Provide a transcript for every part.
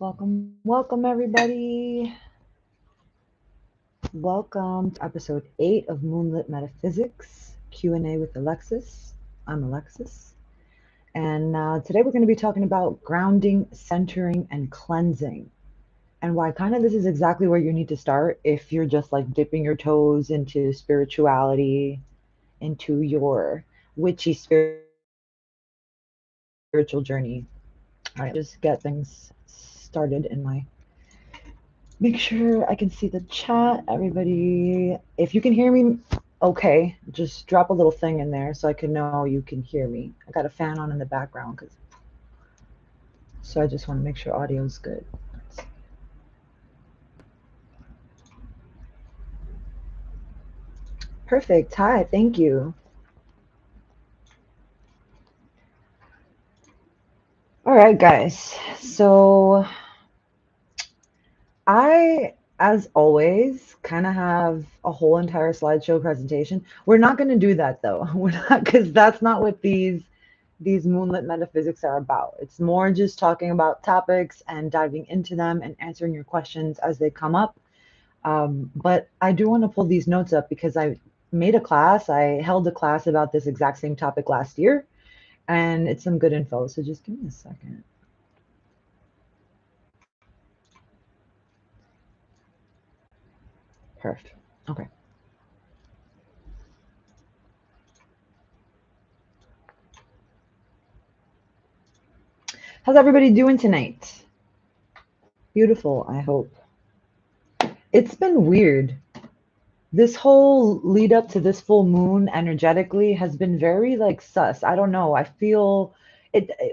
Welcome, welcome everybody. Welcome to episode 8 of Moonlit Metaphysics, Q&A with Alexis. I'm Alexis. And today we're going to be talking about grounding, centering, and cleansing. And why kind of this is exactly where you need to start if you're just like dipping your toes into spirituality, into your witchy spiritual journey. All right, just get things started in my make sure I can see the chat. Everybody, if you can hear me, okay, just drop a little thing in there so I can know you can hear me. I got a fan on in the background, so I just want to make sure audio is good. Perfect. Hi, thank you. All right, guys. So as always, kind of have a whole entire slideshow presentation. We're not going to do that though. We're not, because that's not what these Moonlit Metaphysics are about. It's more just talking about topics and diving into them and answering your questions as they come up. But I do want to pull these notes up because I held a class about this exact same topic last year, and it's some good info. So just give me a second. Perfect. Okay. How's everybody doing tonight? Beautiful, I hope. It's been weird. This whole lead up to this full moon energetically has been very like sus. I don't know. I feel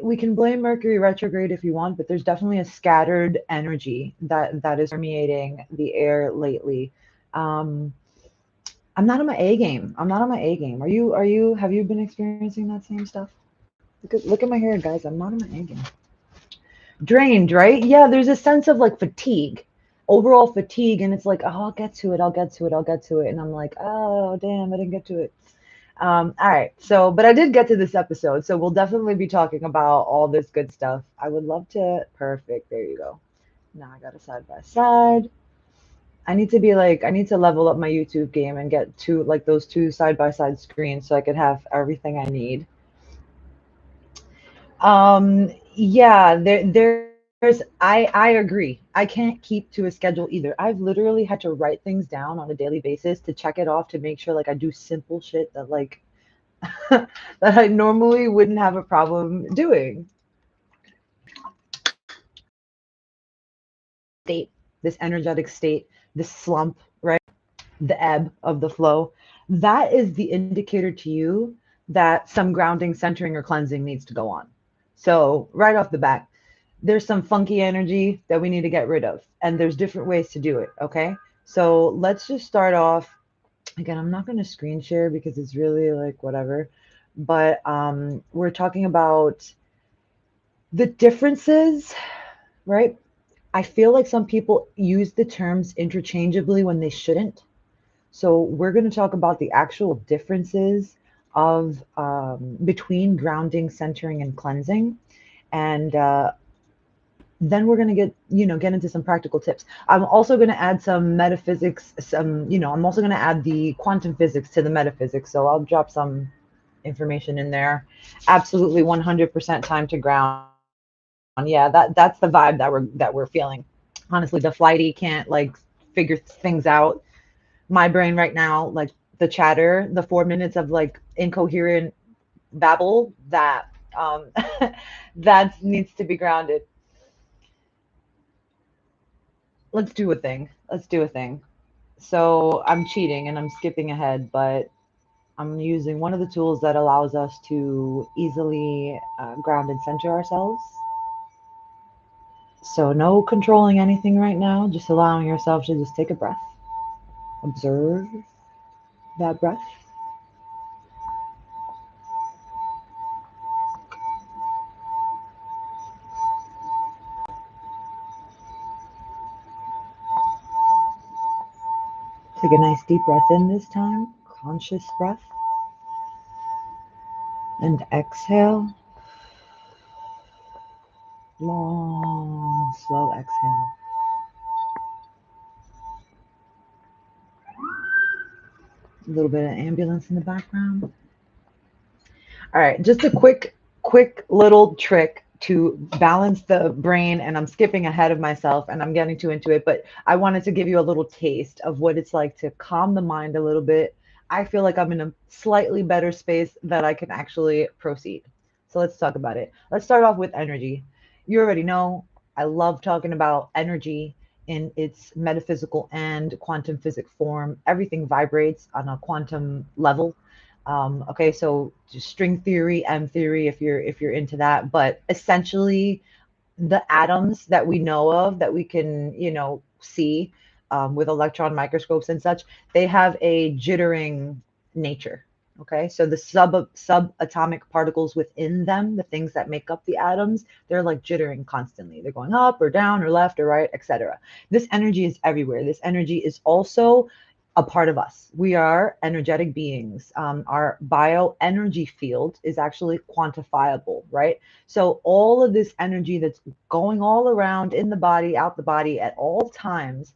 we can blame Mercury retrograde if you want, but there's definitely a scattered energy that is permeating the air lately. Um, I'm not on my A game. I'm not on my A game. Are you have you been experiencing that same stuff? Look at my hair, guys. I'm not on my A game. Drained, right? Yeah, there's a sense of like fatigue, overall fatigue, and it's like, oh, I'll get to it, I'll get to it, I'll get to it, and I'm like, oh, damn, I didn't get to it. All right, so, but I did get to this episode, so we'll definitely be talking about all this good stuff. I would love to. Perfect. There you go. Now I got a side by side. I need to level up my YouTube game and get those two side by side screens so I could have everything I need. Yeah, I agree. I can't keep to a schedule either. I've literally had to write things down on a daily basis to check it off to make sure like I do simple shit that like that I normally wouldn't have a problem doing. State, this energetic state, this slump, right? The ebb of the flow. That is the indicator to you that some grounding, centering, or cleansing needs to go on. So, right off the bat, there's some funky energy that we need to get rid of, and there's different ways to do it. Okay, so let's just start off. Again, I'm not going to screen share because it's really like whatever, but we're talking about the differences, right? I feel like some people use the terms interchangeably when they shouldn't. So we're going to talk about the actual differences of between grounding, centering, and cleansing, and then we're going to get into some practical tips. I'm also going to add some metaphysics. I'm also going to add the quantum physics to the metaphysics. So I'll drop some information in there. Absolutely, 100% time to ground. Yeah, that's the vibe that we're feeling. Honestly, the flighty can't like figure things out. My brain right now, like the chatter, the 4 minutes of like incoherent babble, um that needs to be grounded. Let's do a thing. Let's do a thing. So I'm cheating and I'm skipping ahead, but I'm using one of the tools that allows us to easily ground and center ourselves. So no controlling anything right now, just allowing yourself to just take a breath. Observe that breath. Take a nice deep breath in this time, conscious breath. And exhale. Long, slow exhale. A little bit of ambulance in the background. All right, just a quick little trick to balance the brain, and I'm skipping ahead of myself and I'm getting too into it, but I wanted to give you a little taste of what it's like to calm the mind a little bit. I feel like I'm in a slightly better space that I can actually proceed. So let's talk about it. Let's start off with energy. You already know I love talking about energy in its metaphysical and quantum physics form. Everything vibrates on a quantum level. Okay, so just string theory, M theory, if you're into that, but essentially the atoms that we know of that we can see with electron microscopes and such, they have a jittering nature. Okay, so the subatomic particles within them, the things that make up the atoms, they're like jittering constantly. They're going up or down or left or right, etc. This energy is everywhere. This energy is also a part of us. We are energetic beings. Our bioenergy field is actually quantifiable, right? So all of this energy that's going all around in the body, out the body at all times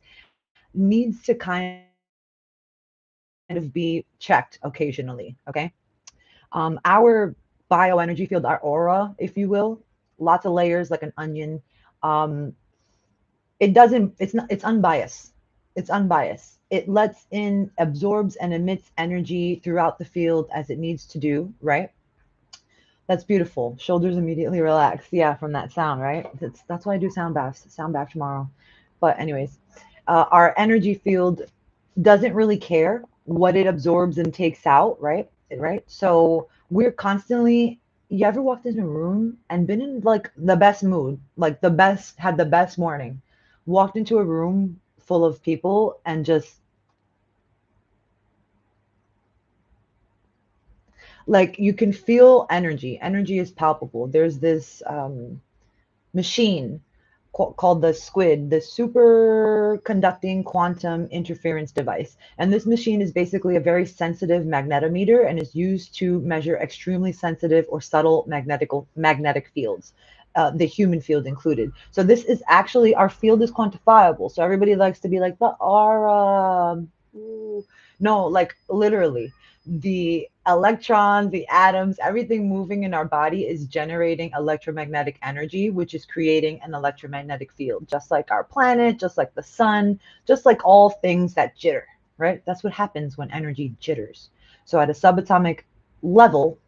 needs to kind of be checked occasionally, okay? Our bioenergy field, our aura, if you will, lots of layers like an onion. Um, it doesn't, it's not, it's unbiased. It's unbiased. It lets in, absorbs, and emits energy throughout the field as it needs to do, right? That's beautiful. Shoulders immediately relax. Yeah, from that sound, right? That's why I do sound baths. Sound bath tomorrow. But anyways, our energy field doesn't really care what it absorbs and takes out, right? Right. So we're constantly. You ever walked into a room and been in like the best mood, like the best, had the best morning, walked into a room full of people and just like you can feel energy. Energy is palpable. There's this machine called the SQUID, the superconducting quantum interference device. And this machine is basically a very sensitive magnetometer and is used to measure extremely sensitive or subtle magnetic fields. The human field included. So this is actually, our field is quantifiable. So everybody likes to be like the aura. No, like literally the electrons, the atoms, everything moving in our body is generating electromagnetic energy, which is creating an electromagnetic field, just like our planet, just like the sun, just like all things that jitter, right? That's what happens when energy jitters. So at a subatomic level,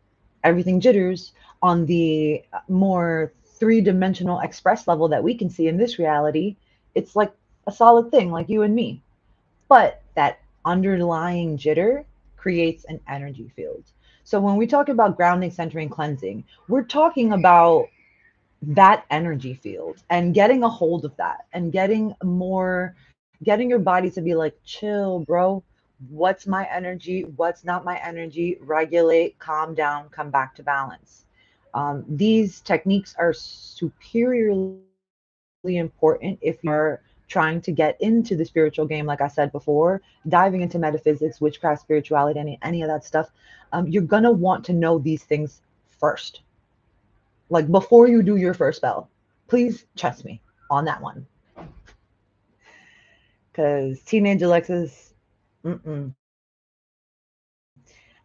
everything jitters. On the more three-dimensional express level that we can see in this reality, it's like a solid thing, like you and me. But that underlying jitter creates an energy field. So when we talk about grounding, centering, cleansing, we're talking about that energy field and getting a hold of that and getting your body to be like, chill, bro. What's my energy? What's not my energy? Regulate, calm down, come back to balance. These techniques are superiorly important if you're trying to get into the spiritual game, like I said before, diving into metaphysics, witchcraft, spirituality, any of that stuff. You're gonna want to know these things first, like before you do your first spell. Please trust me on that one, because teenage Alexis. Mm-mm.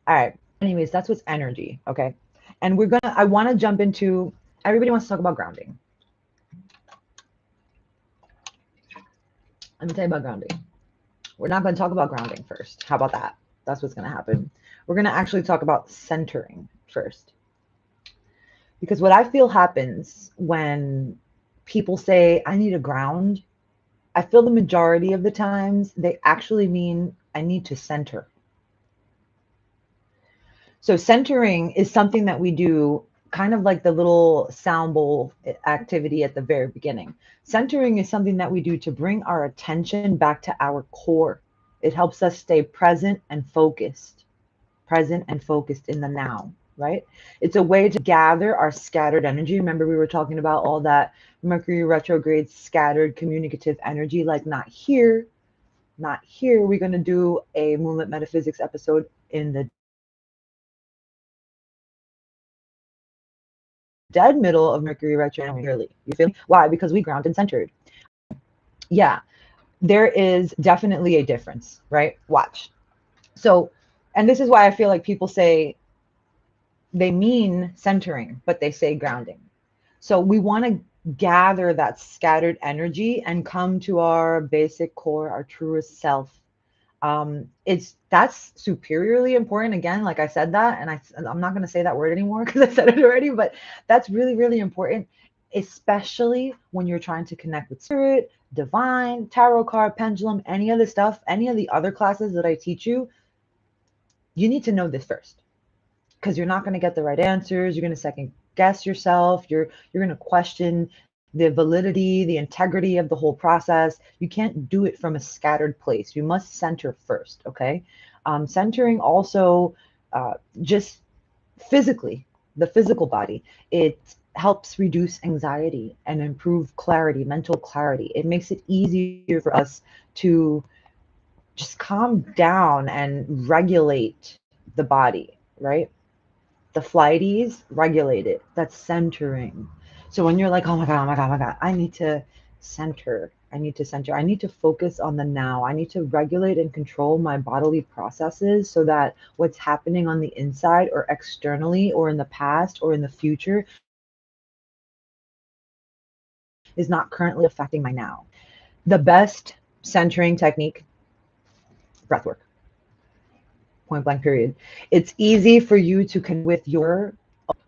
All right. Anyways, that's what's energy, okay? And I want to jump into. Everybody wants to talk about grounding. Let me tell you about grounding. We're not going to talk about grounding first. How about that? That's what's going to happen. We're going to actually talk about centering first. Because what I feel happens when people say, I need a ground, I feel the majority of the times they actually mean, I need to center. So centering is something that we do kind of like the little sound bowl activity at the very beginning. Centering is something that we do to bring our attention back to our core. It helps us stay present and focused in the now, right? It's a way to gather our scattered energy. Remember, we were talking about all that Mercury retrograde scattered communicative energy, like not here, not here. We're going to do a Moonlit Metaphysics episode in the dead middle of Mercury retrograde yearly. You feel me? Why? Because we ground and centered. Yeah, there is definitely a difference, right? Watch. So, and this is why I feel like people say they mean centering, but they say grounding. So we want to gather that scattered energy and come to our basic core, our truest self. That's superiorly important. Again, like I said that, and I'm not going to say that word anymore because I said it already, but that's really, really important, especially when you're trying to connect with spirit, divine, tarot card, pendulum, any of the stuff, any of the other classes that I teach you. You need to know this first, because you're not going to get the right answers. You're going to second guess yourself. You're going to question the validity, the integrity of the whole process. You can't do it from a scattered place. You must center first. Okay. Centering also, just physically, the physical body, it helps reduce anxiety and improve clarity, mental clarity. It makes it easier for us to just calm down and regulate the body, right? The flighties regulate it. That's centering. So when you're like, oh my God, oh my God, oh my God, I need to center. I need to center. I need to focus on the now. I need to regulate and control my bodily processes so that what's happening on the inside or externally or in the past or in the future is not currently affecting my now. The best centering technique, breath work. Point blank period. It's easy for you to connect with your,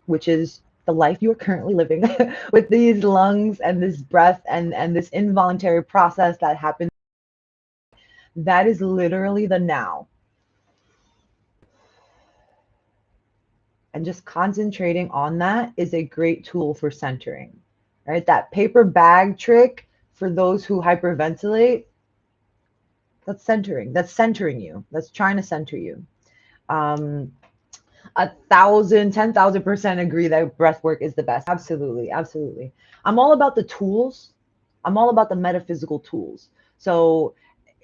which is the life you are currently living with these lungs and this breath and this involuntary process that happens. That is literally the now. And just concentrating on that is a great tool for centering, right? That paper bag trick for those who hyperventilate, that's centering. That's centering you. That's trying to center you. 10,000% agree that breath work is the best. Absolutely, absolutely. I'm all about the tools. I'm all about the metaphysical tools. So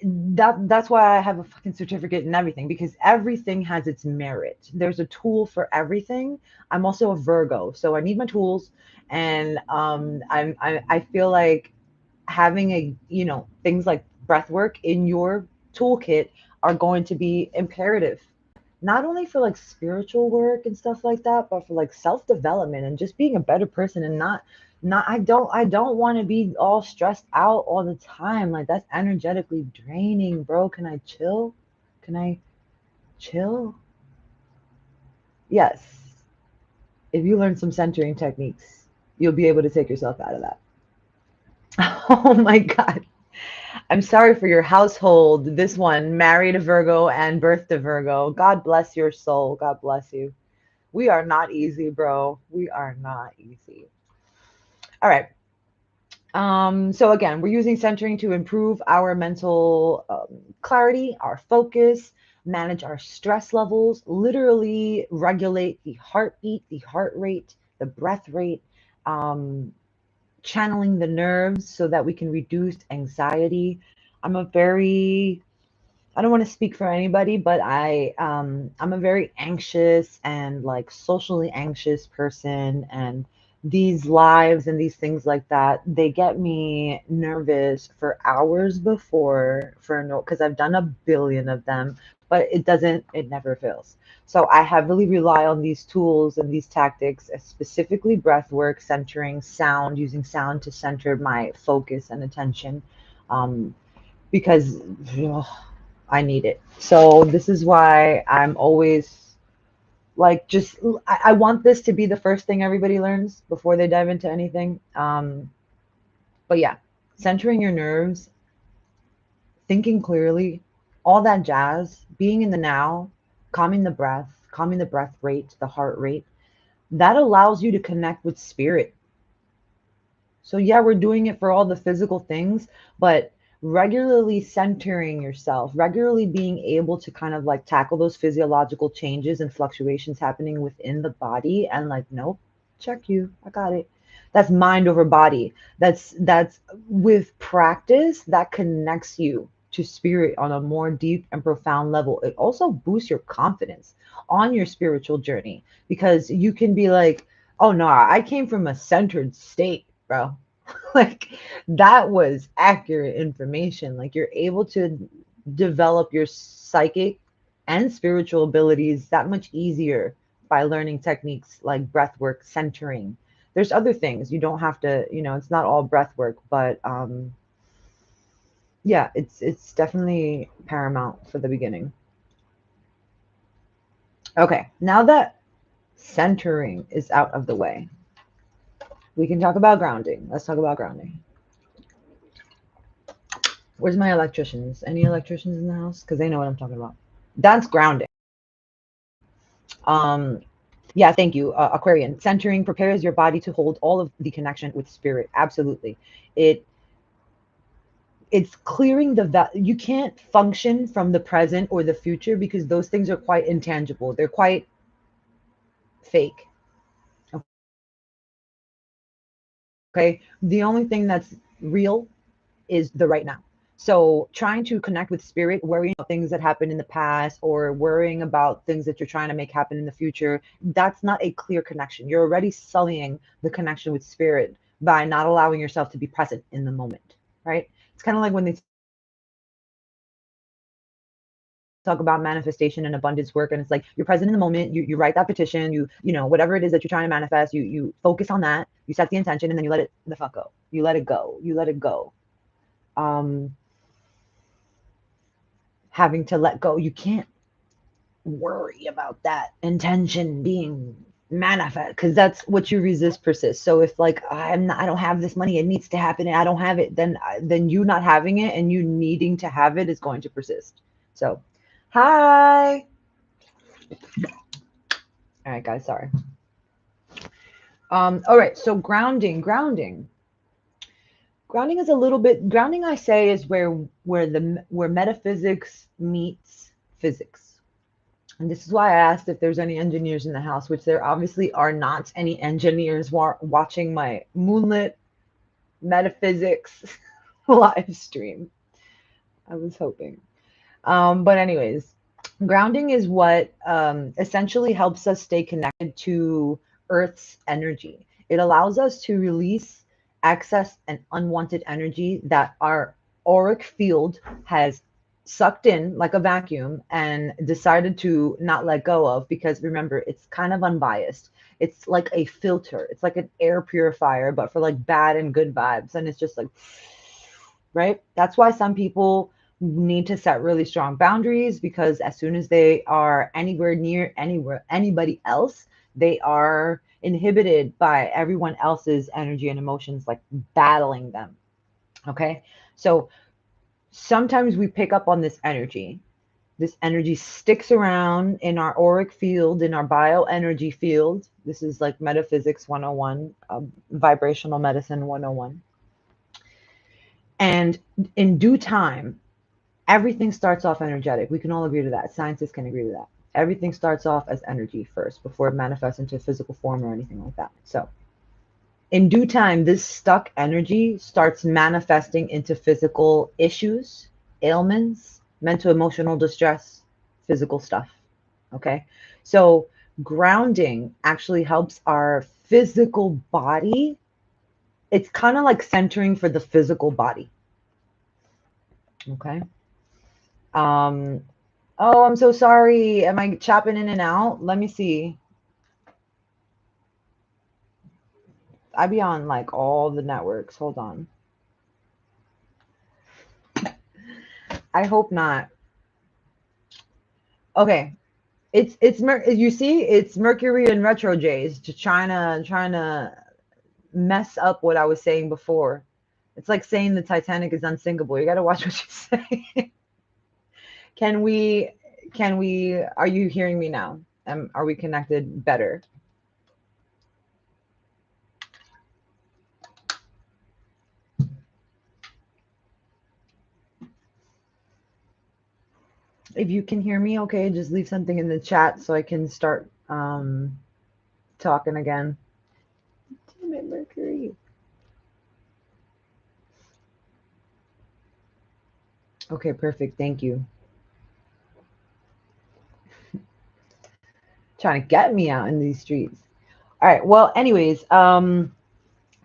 that's why I have a fucking certificate and everything, because everything has its merit. There's a tool for everything. I'm also a Virgo, so I need my tools, and I feel like having things like breath work in your toolkit are going to be imperative, not only for like spiritual work and stuff like that, but for like self-development and just being a better person, and not I don't want to be all stressed out all the time. Like, that's energetically draining, bro. Can I chill? Can I chill? Yes. If you learn some centering techniques, you'll be able to take yourself out of that. Oh my God. I'm sorry for your household. This one, married a Virgo and birthed a Virgo. God bless your soul. God bless you. We are not easy, bro. We are not easy. All right. So again, we're using centering to improve our mental clarity, our focus, manage our stress levels, literally regulate the heartbeat, the heart rate, the breath rate, channeling the nerves so that we can reduce anxiety. I don't want to speak for anybody, but I'm a very anxious and like socially anxious person, and these lives and these things like that, they get me nervous for hours before, for no, because I've done a billion of them, but it never fails. So I heavily rely on these tools and these tactics, specifically breath work, centering, sound, using sound to center my focus and attention. Because I need it. So this is why I'm always like, I want this to be the first thing everybody learns before they dive into anything. But yeah, centering your nerves, thinking clearly, all that jazz, being in the now, calming the breath rate, the heart rate, that allows you to connect with spirit. So yeah, we're doing it for all the physical things, but regularly centering yourself, regularly being able to kind of like tackle those physiological changes and fluctuations happening within the body, and like, nope, check you, I got it. That's mind over body. That's with practice that connects you to spirit on a more deep and profound level. It also boosts your confidence on your spiritual journey, because you can be like, Oh no, I came from a centered state, bro. Like that was accurate information. Like you're able to develop your psychic and spiritual abilities that much easier by learning techniques like breath work, centering. There's other things. You don't have to, it's not all breath work, but yeah, it's definitely paramount for the beginning. Okay, now that centering is out of the way, we can talk about grounding. Let's talk about grounding. Where's my electricians? Any electricians in the house? Because they know what I'm talking about. That's grounding. Um, yeah, thank you, Aquarian. Centering prepares your body to hold all of the connection with spirit. Absolutely, it it's clearing you can't function from the present or the future because those things are quite intangible. They're quite fake. Okay, the only thing that's real is the right now. So trying to connect with spirit, worrying about things that happened in the past or worrying about things that you're trying to make happen in the future, that's not a clear connection. You're already sullying the connection with spirit by not allowing yourself to be present in the moment, right? It's kind of like when they talk about manifestation and abundance work, and it's like you're present in the moment, you write that petition, whatever it is that you're trying to manifest, you focus on that, you set the intention, and then you let it the fuck go. You let it go. You let it go. um Having to let go. You can't worry about that intention being manifest because that's what you resist persists. So if like I don't have this money, it needs to happen, and I don't have it, then you not having it and you needing to have it is going to persist. So, hi. All right, guys. Sorry. All right. So grounding is a little bit grounding. I say is where metaphysics meets physics. And this is why I asked if there's any engineers in the house, which there obviously are not any engineers watching my Moonlit Metaphysics live stream. I was hoping. But anyways, grounding is what essentially helps us stay connected to Earth's energy. It allows us to release excess and unwanted energy that our auric field has sucked in like a vacuum and decided to not let go of, because remember, it's kind of unbiased. It's like a filter. It's like an air purifier, but for like bad and good vibes. And it's just like, right? That's why some people need to set really strong boundaries, because as soon as they are anywhere near anybody else, they are inhibited by everyone else's energy and emotions, like battling them. Okay, so sometimes we pick up on this energy sticks around in our auric field, in our bioenergy field. This is like metaphysics 101, vibrational medicine 101. And in due time, everything starts off energetic. We can all agree to that. Scientists can agree to that. Everything starts off as energy first before it manifests into physical form or anything like that. So, in due time, this stuck energy starts manifesting into physical issues, ailments, mental emotional distress, physical stuff. Okay. So, grounding actually helps our physical body. It's kind of like centering for the physical body. Okay. Um, oh, I'm so sorry. Am I chopping in and out? Let me see. I be on like all the networks. Hold on. I hope not. Okay. You see, it's Mercury and retrogrades just trying to mess up what I was saying before. It's like saying the Titanic is unsinkable. You got to watch what you say. Can we are you hearing me now? Are we connected better? If you can hear me, okay, just leave something in the chat so I can start talking again. Damn it, Mercury. Okay, perfect. Thank you. Trying to get me out in these streets. All right. Well, anyways,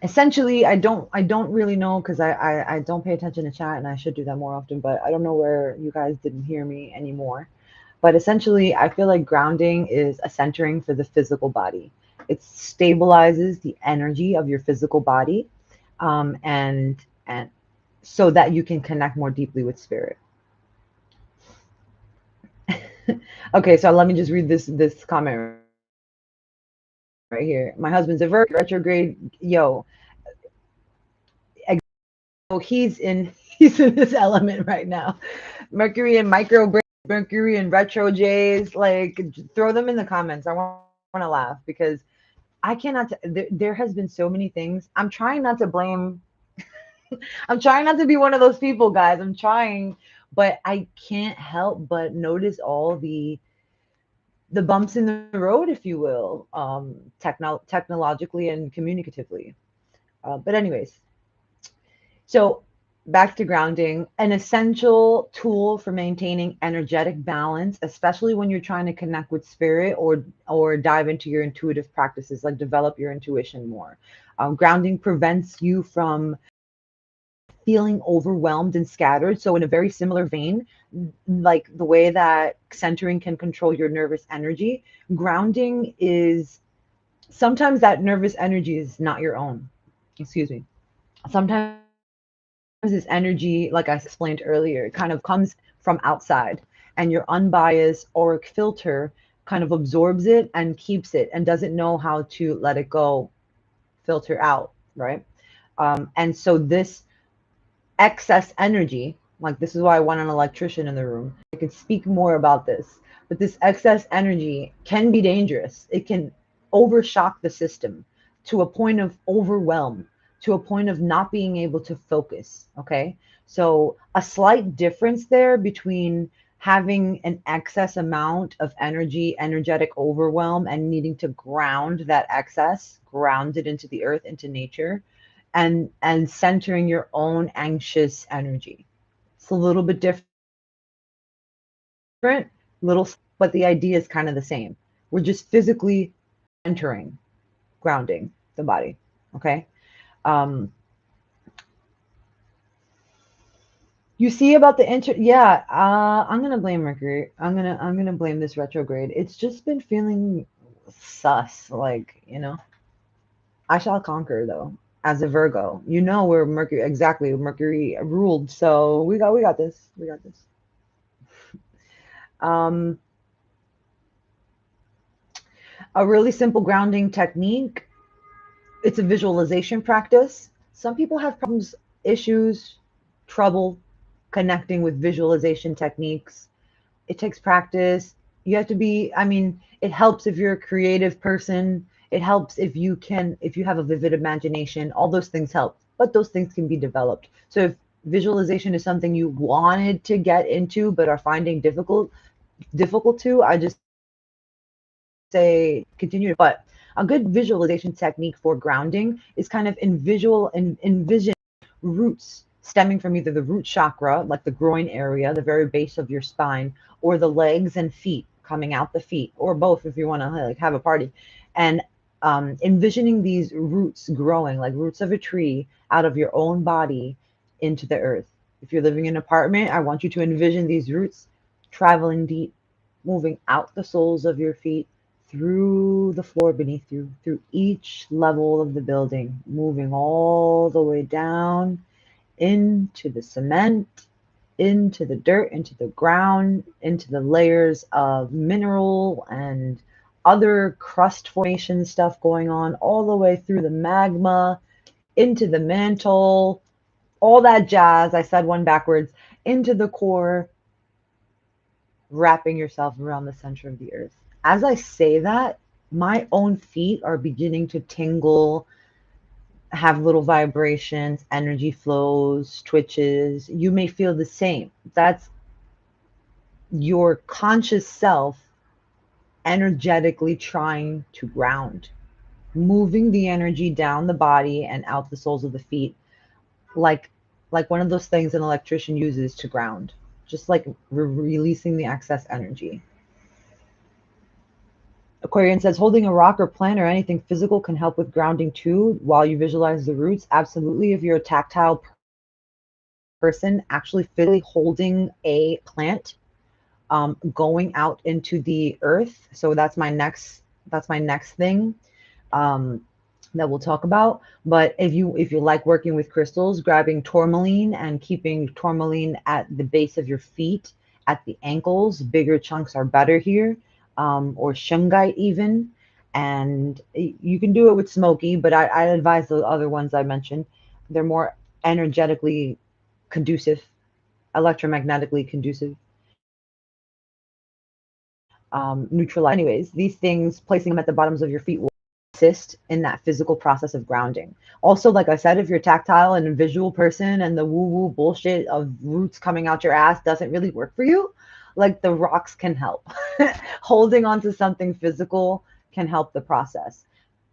essentially, I don't really know because I don't pay attention to chat and I should do that more often, but I don't know where you guys didn't hear me anymore. But essentially, I feel like grounding is a centering for the physical body. It stabilizes the energy of your physical body, and so that you can connect more deeply with spirit. Okay, so let me just read this comment right here. My husband's a Virgo, retrograde. Yo, so he's in this element right now. Mercury and micro brains, Mercury and retro J's. Like, throw them in the comments. I want to laugh because I cannot. There has been so many things. I'm trying not to blame. I'm trying not to be one of those people, guys. I'm trying, but I can't help but notice all the bumps in the road, if you will, technologically and communicatively. But anyways, so back to grounding, an essential tool for maintaining energetic balance, especially when you're trying to connect with spirit or dive into your intuitive practices, like develop your intuition more. Grounding prevents you from feeling overwhelmed and scattered. So in a very similar vein, like the way that centering can control your nervous energy, grounding is sometimes that nervous energy is not your own. Excuse me. Sometimes this energy, like I explained earlier, it kind of comes from outside, and your unbiased auric filter kind of absorbs it and keeps it and doesn't know how to let it go, filter out, right? And so this excess energy, like this is why I want an electrician in the room. I could speak more about this, but this excess energy can be dangerous. It can overshock the system to a point of overwhelm, to a point of not being able to focus. Okay. So, a slight difference there between having an excess amount of energy, energetic overwhelm, and needing to ground that excess, ground it into the earth, into nature, and centering your own anxious energy. It's a little bit different, little subtle, but the idea is kind of the same. We're just physically centering, grounding the body. Okay. Um, you see about the yeah. I'm gonna blame Mercury. I'm gonna blame this retrograde. It's just been feeling sus. Like, I shall conquer though. As a Virgo, where Mercury exactly Mercury ruled. So we got this. We got this. Um, a really simple grounding technique. It's a visualization practice. Some people have problems, issues, trouble connecting with visualization techniques. It takes practice. You have to be, I mean, it helps if you're a creative person. It helps if you have a vivid imagination. All those things help, but those things can be developed. So if visualization is something you wanted to get into but are finding difficult to, I just say continue to practice. But a good visualization technique for grounding is kind of envision roots stemming from either the root chakra, like the groin area, the very base of your spine, or the legs and feet coming out the feet, or both if you want to like have a party, and envisioning these roots growing like roots of a tree out of your own body into the earth. If you're living in an apartment, I want you to envision these roots traveling deep, moving out the soles of your feet through the floor beneath you, through each level of the building, moving all the way down into the cement, into the dirt, into the ground, into the layers of mineral and other crust formation stuff going on, all the way through the magma, into the mantle, all that jazz. I said one backwards, into the core, wrapping yourself around the center of the earth. As I say that, my own feet are beginning to tingle, have little vibrations, energy flows, twitches. You may feel the same. That's your conscious self energetically trying to ground, moving the energy down the body and out the soles of the feet, like like one of those things an electrician uses to ground, just like releasing the excess energy. Aquarian says, holding a rock or plant or anything physical can help with grounding too while you visualize the roots. Absolutely. If you're a tactile person, actually physically holding a plant, going out into the earth. So that's my next thing. Um, that we'll talk about. But if you like working with crystals, grabbing tourmaline and keeping tourmaline at the base of your feet, at the ankles, bigger chunks are better here, or shungite even. And you can do it with smoky, but I advise the other ones I mentioned. They're more energetically conducive, electromagnetically conducive, neutralize. Anyways, these things, placing them at the bottoms of your feet will assist in that physical process of grounding. Also, like I said, if you're tactile and a visual person and the woo-woo bullshit of roots coming out your ass doesn't really work for you, like the rocks can help. Holding on to something physical can help the process.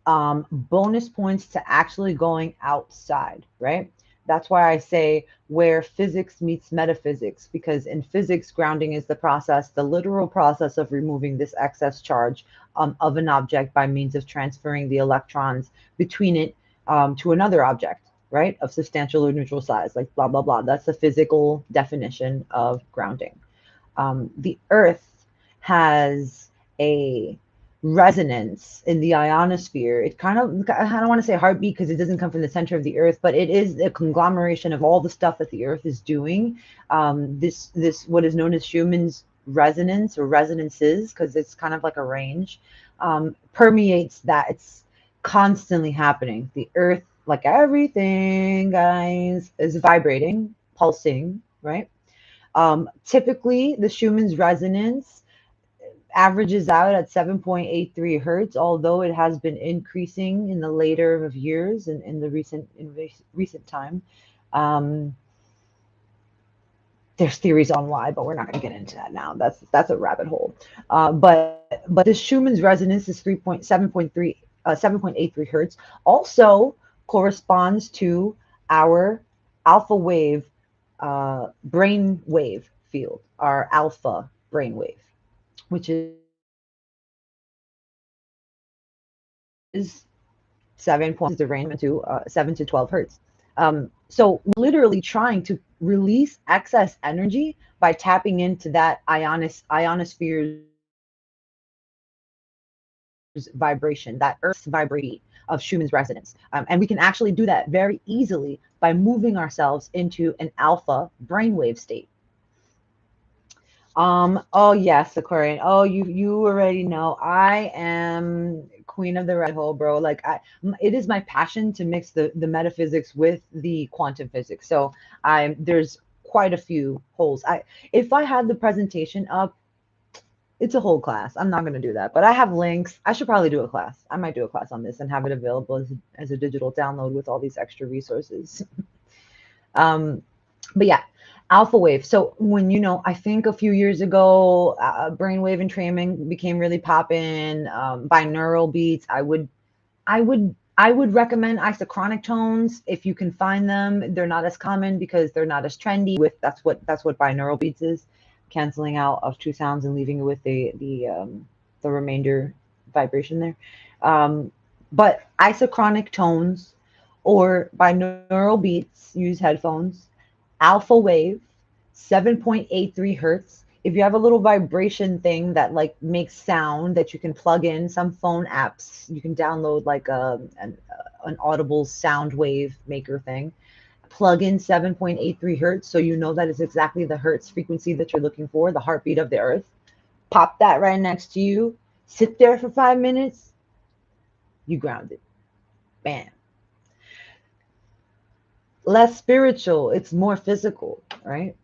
Bonus points to actually going outside, right? That's why I say where physics meets metaphysics, because in physics, grounding is the literal process of removing this excess charge of an object by means of transferring the electrons between it to another object, right? Of substantial or neutral size, like blah, blah, blah. That's the physical definition of grounding. The earth has a resonance in the ionosphere. It kind of, I don't want to say heartbeat because it doesn't come from the center of the earth, but it is a conglomeration of all the stuff that the earth is doing. This what is known as Schumann's resonance or resonances, because it's kind of like a range, permeates that. It's constantly happening. The earth, like everything, guys, is vibrating, pulsing, right? Typically, the Schumann's resonance averages out at 7.83 hertz, although it has been increasing in the later of years and in the recent time. Um, there's theories on why, but we're not going to get into that now. That's a rabbit hole. But this Schumann's resonance is 7.83 hertz. Also corresponds to our alpha wave brain wave field, our alpha brain wave, which is 7 points the range to 7 to 12 hertz. So literally trying to release excess energy by tapping into that ionosphere's vibration, that Earth's vibration of Schumann's resonance. And we can actually do that very easily by moving ourselves into an alpha brainwave state. Oh yes, Aquarian. Oh, you already know. I am queen of the red hole, bro. It is my passion to mix the metaphysics with the quantum physics. So there's quite a few holes. If I had the presentation up, it's a whole class. I'm not gonna do that, but I have links. I should probably do a class. I might do a class on this and have it available as a digital download with all these extra resources. um, but yeah, alpha wave. So I think a few years ago, brainwave entrainment became really poppin'. Binaural beats. I would recommend isochronic tones if you can find them. They're not as common because they're not as trendy. That's what binaural beats is, canceling out of two sounds and leaving it with the remainder vibration there. Um, but isochronic tones or binaural beats, use headphones, alpha wave, 7.83 hertz. If you have a little vibration thing that like makes sound that you can plug in, some phone apps, you can download like an audible sound wave maker thing. Plug in 7.83 hertz so you know that it's exactly the hertz frequency that you're looking for, the heartbeat of the earth. Pop that right next to you. Sit there for 5 minutes. You grounded. Bam. Less spiritual. It's more physical, right?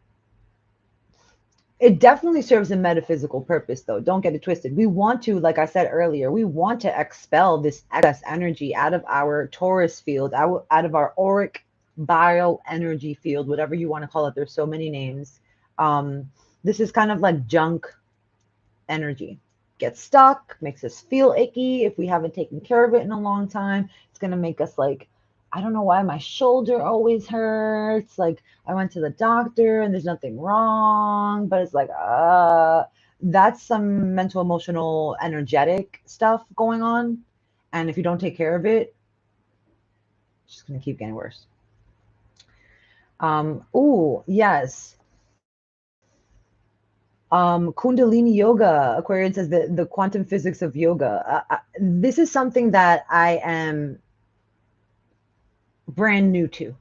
It definitely serves a metaphysical purpose, though. Don't get it twisted. We want to, like I said earlier, we want to expel this excess energy out of our torus field, out of our auric bioenergy field, whatever you want to call it. There's so many names. This is kind of like junk energy. Gets stuck, makes us feel icky if we haven't taken care of it in a long time. It's going to make us like, I don't know why my shoulder always hurts. Like I went to the doctor and there's nothing wrong, but it's like, that's some mental, emotional, energetic stuff going on. And if you don't take care of it, it's just going to keep getting worse. Oh, yes. Kundalini yoga, Aquarian says the quantum physics of yoga. This is something that I am brand new to,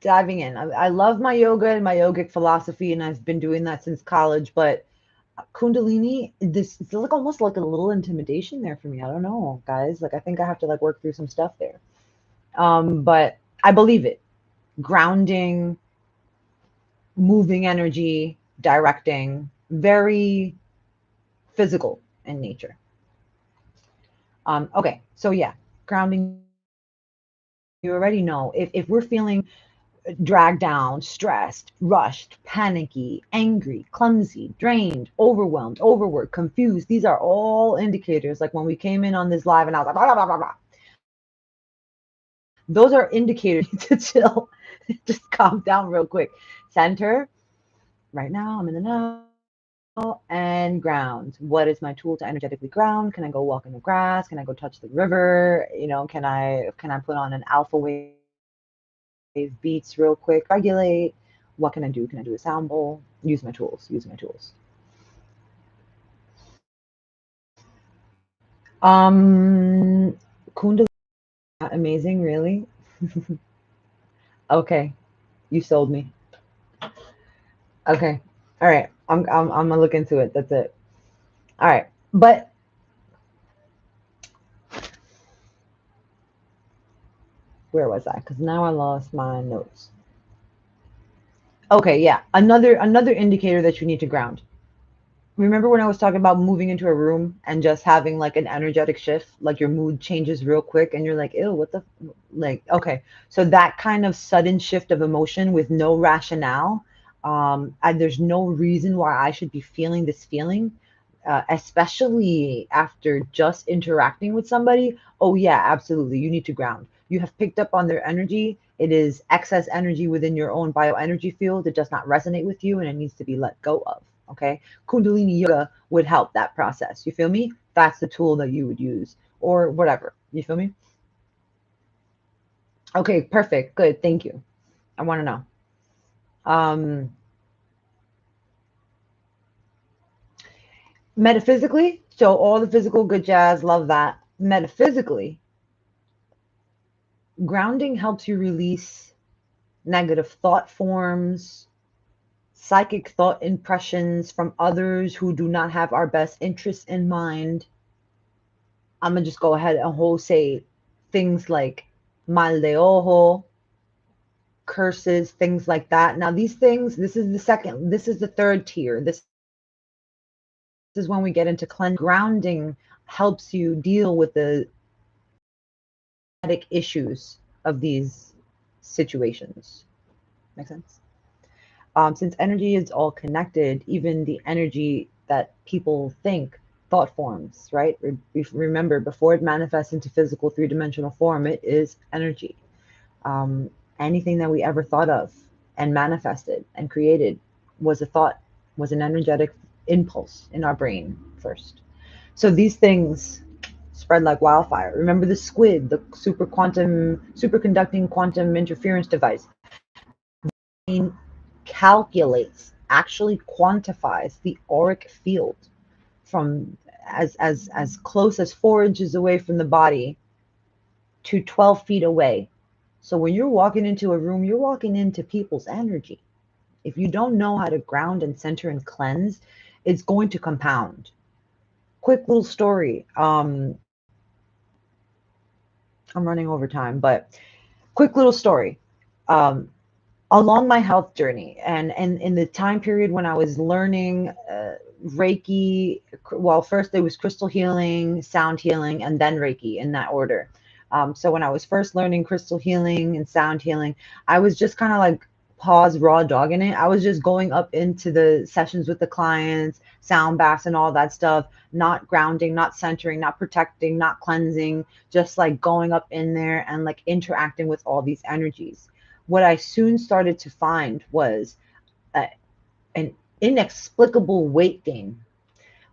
diving in. I love my yoga and my yogic philosophy, and I've been doing that since college. But Kundalini, this it's like almost like a little intimidation there for me. I don't know, guys. Like I think I have to like work through some stuff there. But I believe it. Grounding, moving energy, directing, very physical in nature. Okay, so yeah, grounding. You already know if we're feeling dragged down, stressed, rushed, panicky, angry, clumsy, drained, overwhelmed, overworked, confused. These are all indicators. Like when we came in on this live and I was like, blah, blah, blah, blah. Those are indicators to chill. Just calm down real quick. Center. Right now, I'm in the now. And ground. What is my tool to energetically ground? Can I go walk in the grass? Can I go touch the river? You know, can I put on an alpha wave beats real quick? Regulate. What can I do? Can I do a sound bowl? Use my tools. Use my tools. Kundalini, amazing, really. Okay, you sold me. Okay, all right. I'm gonna look into it. That's it. All right, but where was I? Because now I lost my notes. Okay, yeah. Another indicator that you need to ground. Remember when I was talking about moving into a room and just having like an energetic shift, like your mood changes real quick and you're like, ew, what the, like, okay. So that kind of sudden shift of emotion with no rationale, and there's no reason why I should be feeling this feeling, especially after just interacting with somebody. Oh yeah, absolutely. You need to ground. You have picked up on their energy. It is excess energy within your own bioenergy field. It does not resonate with you and it needs to be let go of. Okay. Kundalini yoga would help that process. You feel me? That's the tool that you would use or whatever. You feel me? Okay, perfect. Good. Thank you. I want to know. Um, Metaphysically, so all the physical good jazz, love that. Metaphysically, grounding helps you release negative thought forms, psychic thought impressions from others who do not have our best interests in mind. I'm gonna just go ahead and whole say things like mal de ojo, curses, things like that. Now, these things, this is the third tier. This is when we get into cleansing. Grounding helps you deal with the issues of these situations. Make sense? Since energy is all connected, even the energy that people think, thought forms, right? Remember, before it manifests into physical three-dimensional form, it is energy. Anything that we ever thought of and manifested and created was a thought, was an energetic impulse in our brain first. So these things spread like wildfire. Remember the squid, the superconducting quantum interference device. It calculates, actually quantifies the auric field from as close as 4 inches away from the body to 12 feet away. So when you're walking into a room, you're walking into people's energy. If you don't know how to ground and center and cleanse, it's going to compound. Quick little story. I'm running over time, but quick little story. Um, Along my health journey and in the time period when I was learning Reiki, well, first there was crystal healing, sound healing, and then Reiki in that order. So when I was first learning crystal healing and sound healing, I was just kind of like pause raw dogging it. I was just going up into the sessions with the clients, sound baths and all that stuff, not grounding, not centering, not protecting, not cleansing, just like going up in there and like interacting with all these energies. What I soon started to find was uh, an inexplicable weight gain.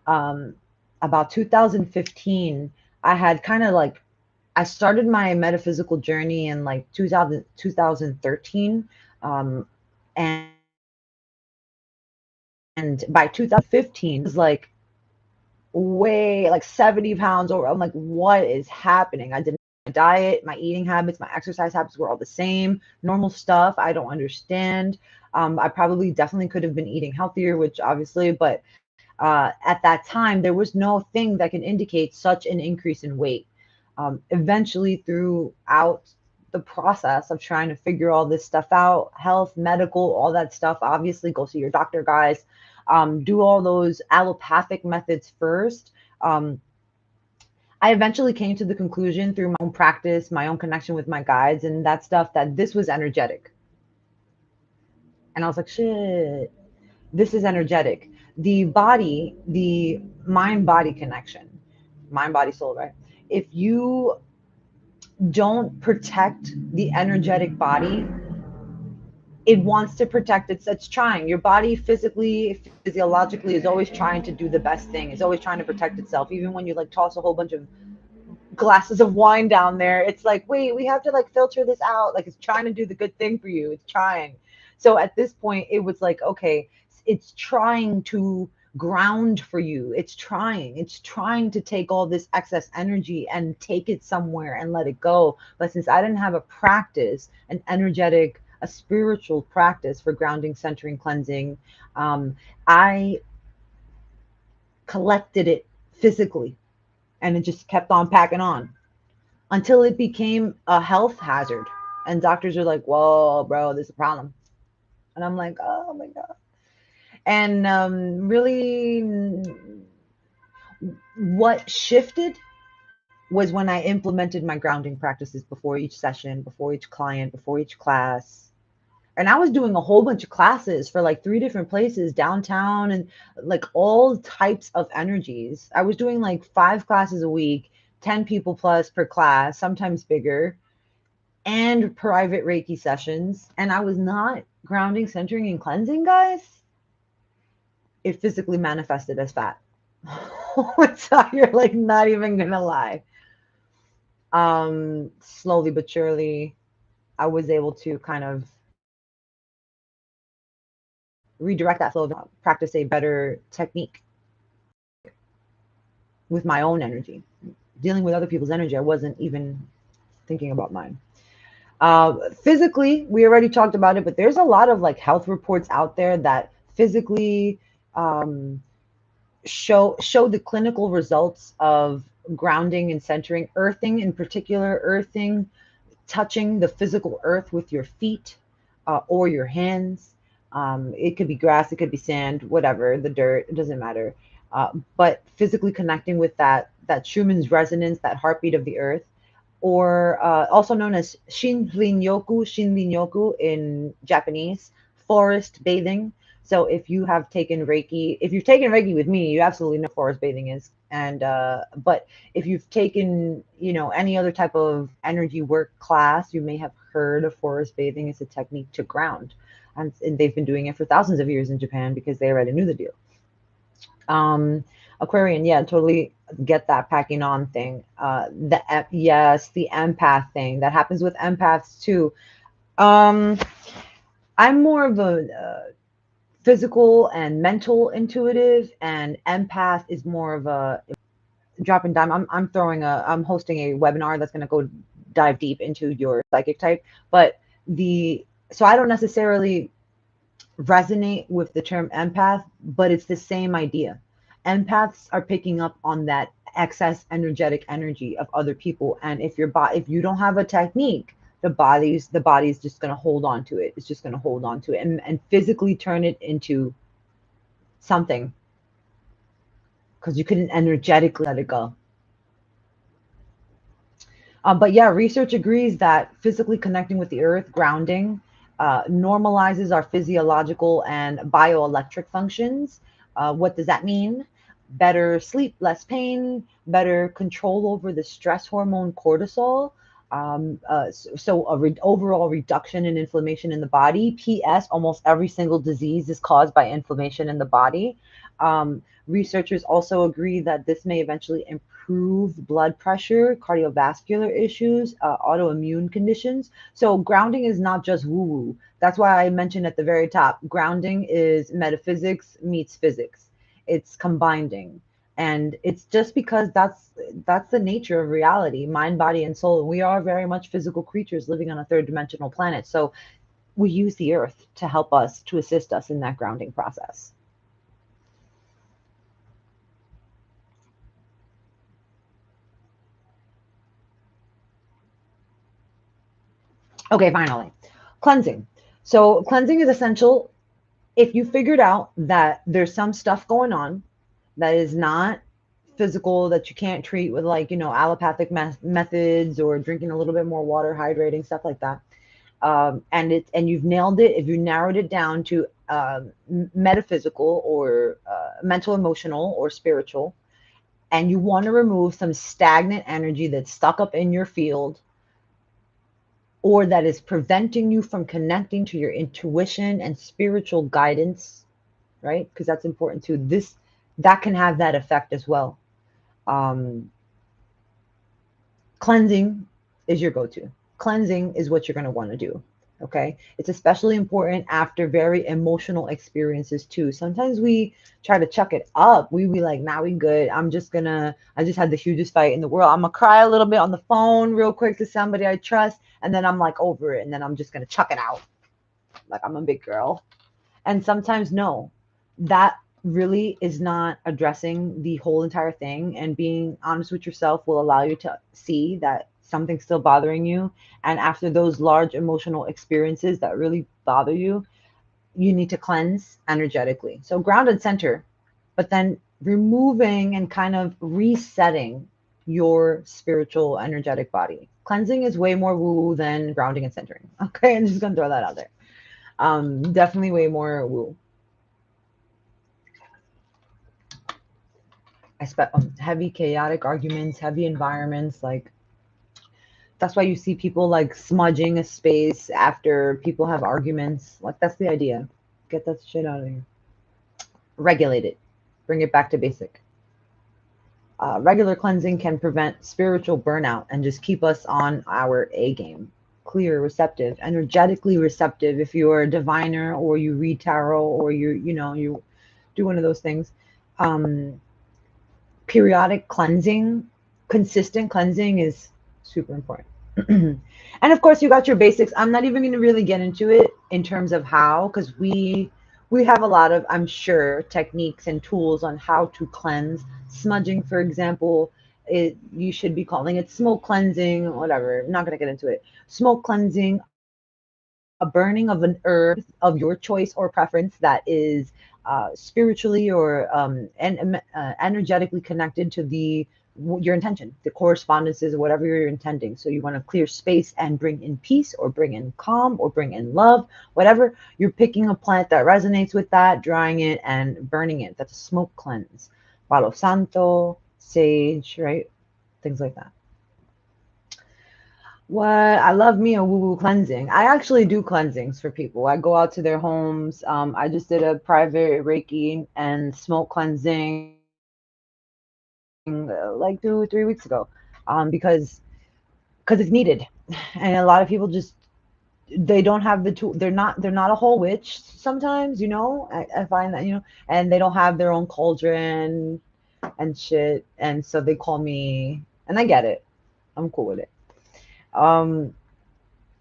Um, about 2015, I had kind of like, I started my metaphysical journey in like 2013. Um, and by 2015, it was like way like 70 pounds over. I'm like, what is happening? I didn't, my diet, my eating habits, my exercise habits were all the same, normal stuff. I don't understand. I probably definitely could have been eating healthier, which obviously, but at that time, there was no thing that can indicate such an increase in weight. Eventually, throughout the process of trying to figure all this stuff out, health, medical, all that stuff, obviously, go see your doctor, guys. Do all those allopathic methods first. Um, I eventually came to the conclusion through my own practice, my own connection with my guides, and that stuff that this was energetic. And I was like, shit, this is energetic. The body, the mind body connection, mind body soul, right? If you don't protect the energetic body, it wants to protect it's trying. Your body physically, physiologically is always trying to do the best thing. It's always trying to protect itself. Even when you like toss a whole bunch of glasses of wine down there, it's like, wait, we have to like filter this out. Like it's trying to do the good thing for you. It's trying. So at this point, it was like, okay, it's trying to ground for you. It's trying to take all this excess energy and take it somewhere and let it go. But since I didn't have a practice, an energetic, a spiritual practice for grounding, centering, cleansing, I collected it physically, and it just kept on packing on until it became a health hazard. And doctors are like, whoa, bro, there's a problem. And I'm like, oh my God. And really, what shifted was when I implemented my grounding practices before each session, before each client, before each class. And I was doing a whole bunch of classes for like 3 different places downtown and like all types of energies. I was doing like 5 classes a week, 10 people plus per class, sometimes bigger, and private Reiki sessions. And I was not grounding, centering, and cleansing, guys. It physically manifested as fat. So you're like not even gonna lie. Slowly but surely, I was able to kind of redirect that flow, practice a better technique with my own energy. Dealing with other people's energy, I wasn't even thinking about mine. Physically, we already talked about it, but there's a lot of like health reports out there that physically um, show the clinical results of grounding and centering, earthing in particular, earthing, touching the physical earth with your feet or your hands. It could be grass, it could be sand, whatever, the dirt, it doesn't matter. But physically connecting with that Schumann's resonance, that heartbeat of the earth, or also known as Shinrin-yoku in Japanese, forest bathing. So if you have taken Reiki, if you've taken Reiki with me, you absolutely know what forest bathing is. And but if you've taken, any other type of energy work class, you may have heard of forest bathing. It's a technique to ground, and they've been doing it for thousands of years in Japan because they already knew the deal. Um, Aquarian, yeah, totally get that packing on thing. Yes, the empath thing that happens with empaths too. Um, I'm more of a physical and mental intuitive, and empath is more of a drop and dime. I'm hosting a webinar that's going to go dive deep into your psychic type, but so I don't necessarily resonate with the term empath, but it's the same idea. Empaths are picking up on that excess energetic energy of other people, and if you don't have a technique, the body's just going to hold on to it. It's just going to hold on to it and physically turn it into something because you couldn't energetically let it go. But yeah, research agrees that physically connecting with the earth, grounding, normalizes our physiological and bioelectric functions. What does that mean? Better sleep, less pain, better control over the stress hormone cortisol. Overall reduction in inflammation in the body. PS, almost every single disease is caused by inflammation in the body. Researchers also agree that this may eventually improve blood pressure, cardiovascular issues, autoimmune conditions. So grounding is not just woo-woo. That's why I mentioned at the very top, grounding is metaphysics meets physics. It's combining. And it's just because that's the nature of reality, mind, body, and soul. We are very much physical creatures living on a third dimensional planet. So we use the earth to help us, to assist us in that grounding process. Okay, finally, cleansing. So cleansing is essential if you figured out that there's some stuff going on that is not physical, that you can't treat with, like, allopathic methods, or drinking a little bit more water, hydrating, stuff like that. And you've nailed it, if you narrowed it down to metaphysical, or mental, emotional, or spiritual, and you want to remove some stagnant energy that's stuck up in your field, or that is preventing you from connecting to your intuition and spiritual guidance, right? Because that's important too. That can have that effect as well. Um, Cleansing is your go-to. Cleansing is what you're going to want to do. Okay. It's especially important after very emotional experiences too. Sometimes we try to chuck it up. We be like, nah, we good. I just had the hugest fight in the world. I'm gonna cry a little bit on the phone real quick to somebody I trust. And then I'm like over it. And then I'm just gonna chuck it out. Like I'm a big girl. And sometimes no, that really is not addressing the whole entire thing. And being honest with yourself will allow you to see that something's still bothering you. And after those large emotional experiences that really bother you, you need to cleanse energetically. So ground and center, but then removing and kind of resetting your spiritual energetic body. Cleansing is way more woo than grounding and centering. Okay, I'm just gonna throw that out there. Definitely way more woo. I spent heavy chaotic arguments, heavy environments. Like that's why you see people like smudging a space after people have arguments. Like that's the idea. Get that shit out of here. Regulate it. Bring it back to basic. Regular cleansing can prevent spiritual burnout and just keep us on our A game. Clear, receptive, energetically receptive. If you're a diviner, or you read tarot, or you do one of those things. Periodic cleansing, consistent cleansing is super important. And of course, you got your basics. I'm not even going to really get into it in terms of how, because we have a lot of, I'm sure, techniques and tools on how to cleanse. Smudging, for example, you should be calling it smoke cleansing, whatever. I'm not going to get into it. Smoke cleansing, a burning of an herb of your choice or preference that is spiritually or energetically connected to your intention, the correspondences, or whatever you're intending. So you want to clear space and bring in peace, or bring in calm, or bring in love, whatever. You're picking a plant that resonates with that, drying it and burning it. That's a smoke cleanse. Palo Santo, sage, right? Things like that. What? I love me a woo-woo cleansing. I actually do cleansings for people. I go out to their homes. I just did a private Reiki and smoke cleansing like 2 or 3 weeks ago, because it's needed, and a lot of people just they don't have the tool. They're not a whole witch sometimes. I find that, and they don't have their own cauldron and shit, and so they call me, and I get it. I'm cool with it. Um,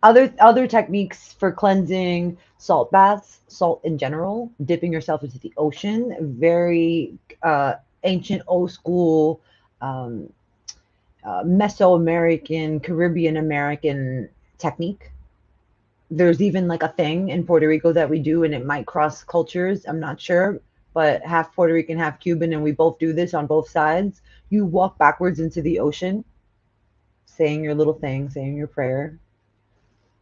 other techniques for cleansing: salt baths, salt in general, dipping yourself into the ocean, very ancient, old school, um, Mesoamerican, Caribbean American technique. There's even like a thing in Puerto Rico that we do, and it might cross cultures, I'm not sure, but half Puerto Rican, half Cuban, and we both do this on both sides. You walk backwards into the ocean, saying your little thing, saying your prayer,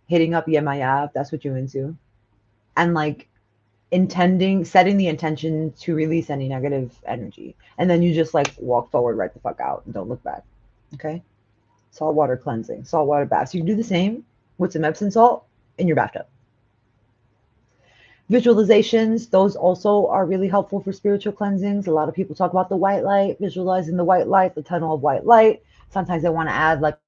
hitting up Yemaya if that's what you're into, and like setting the intention to release any negative energy. And then you just like walk forward, right the fuck out, and don't look back. Okay? saltwater cleansing, saltwater baths. You can do the same with some Epsom salt in your bathtub. Visualizations, those also are really helpful for spiritual cleansings. A lot of people talk about the white light, visualizing the white light, the tunnel of white light. Sometimes they want to add like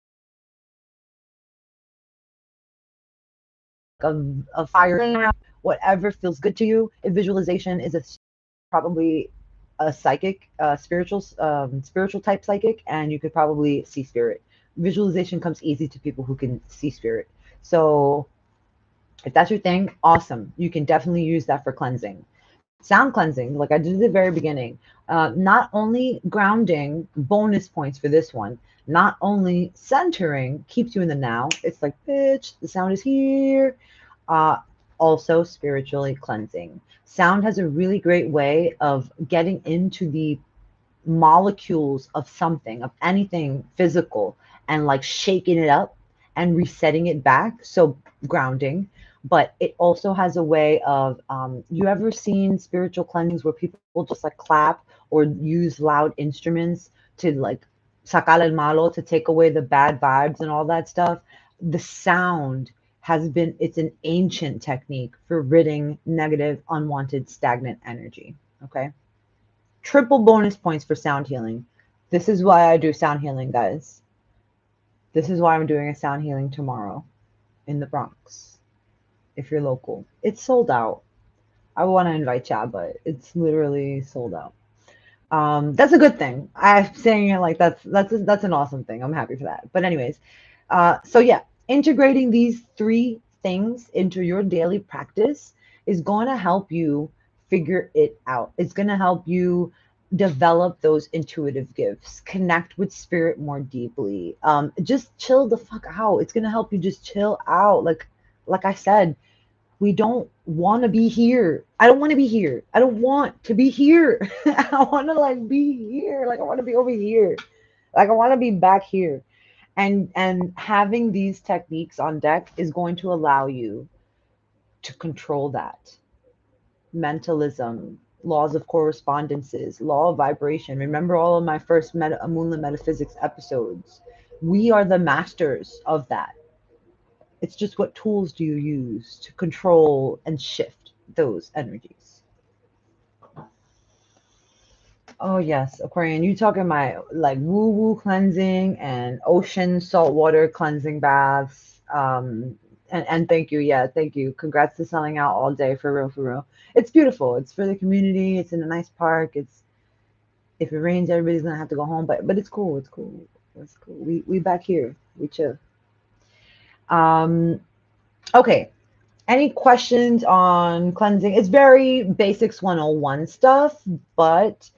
a fire, whatever feels good to you. If visualization is probably a psychic, spiritual type psychic, and you could probably see spirit. Visualization comes easy to people who can see spirit. So if that's your thing, awesome. You can definitely use that for cleansing. Sound cleansing, like I did at the very beginning, not only grounding, bonus points for this one, not only centering, keeps you in the now. It's like, bitch, the sound is here. Uh, Also spiritually cleansing. Sound has a really great way of getting into the molecules of something, of anything physical, and like shaking it up and resetting it back. So grounding. But it also has a way of, you ever seen spiritual cleansings where people just like clap or use loud instruments to like sacar el malo, to take away the bad vibes and all that stuff? The sound has been, it's an ancient technique for ridding negative, unwanted, stagnant energy. Okay. Triple bonus points for sound healing. This is why I do sound healing, guys. This is why I'm doing a sound healing tomorrow in the Bronx. If you're local, it's sold out. I want to invite ya, but it's literally sold out. That's a good thing. I'm saying it like that's an awesome thing. I'm happy for that. But anyways, so yeah, integrating these three things into your daily practice is going to help you figure it out. It's going to help you develop those intuitive gifts, connect with spirit more deeply. Just chill the fuck out. It's going to help you just chill out. Like I said, we don't want to be here. I don't want to be here. I don't want to be here. I want to like be here. Like I want to be over here. Like I want to be back here. And having these techniques on deck is going to allow you to control that. Mentalism, laws of correspondences, law of vibration. Remember all of my first Moonlit Metaphysics episodes. We are the masters of that. It's just what tools do you use to control and shift those energies? Oh yes, Aquarian, you talking about like woo-woo cleansing and ocean saltwater cleansing baths. And thank you, yeah, thank you. Congrats to selling out all day, for real, for real. It's beautiful. It's for the community. It's in a nice park. It's, if it rains, everybody's gonna have to go home, but it's cool. It's cool. It's cool. We back here. We chill. Um, okay. Any questions on cleansing? It's very basics 101 stuff, but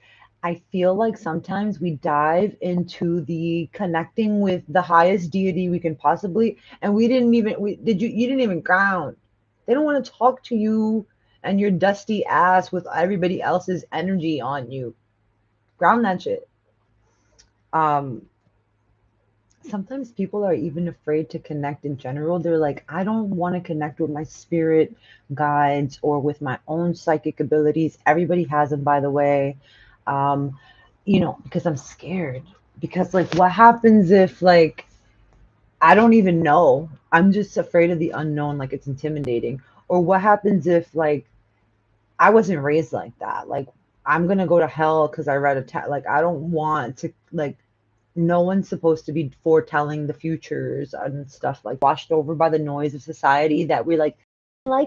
I feel like sometimes we dive into the connecting with the highest deity we can possibly, and we didn't even, you didn't even ground. They don't want to talk to you and your dusty ass with everybody else's energy on you. Ground that shit. Um, Sometimes people are even afraid to connect in general. They're like, I don't want to connect with my spirit guides or with my own psychic abilities. Everybody has them, by the way. Um, because I'm scared. Because, like, what happens if, like, I don't even know? I'm just afraid of the unknown. Like, it's intimidating. Or what happens if, like, I wasn't raised like that? Like, I'm going to go to hell because I read like, I don't want to, like, no one's supposed to be foretelling the futures and stuff, like washed over by the noise of society that we're like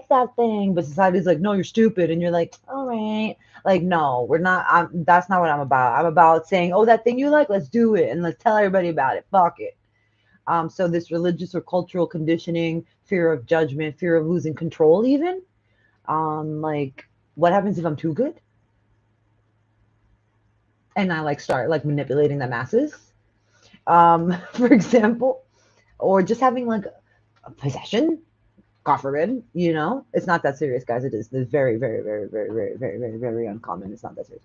that thing, but society's like, no, you're stupid, and you're like, all right, like, no, we're not. That's not what I'm about. I'm about saying, oh, that thing you like, let's do it and let's tell everybody about it. Fuck it. So this religious or cultural conditioning, fear of judgment, fear of losing control, even, like, what happens if I'm too good and I like start like manipulating the masses? For example, or just having like a possession, God forbid, it's not that serious, guys. It is. It's very, very, very, very, very, very, very, very uncommon. It's not that serious.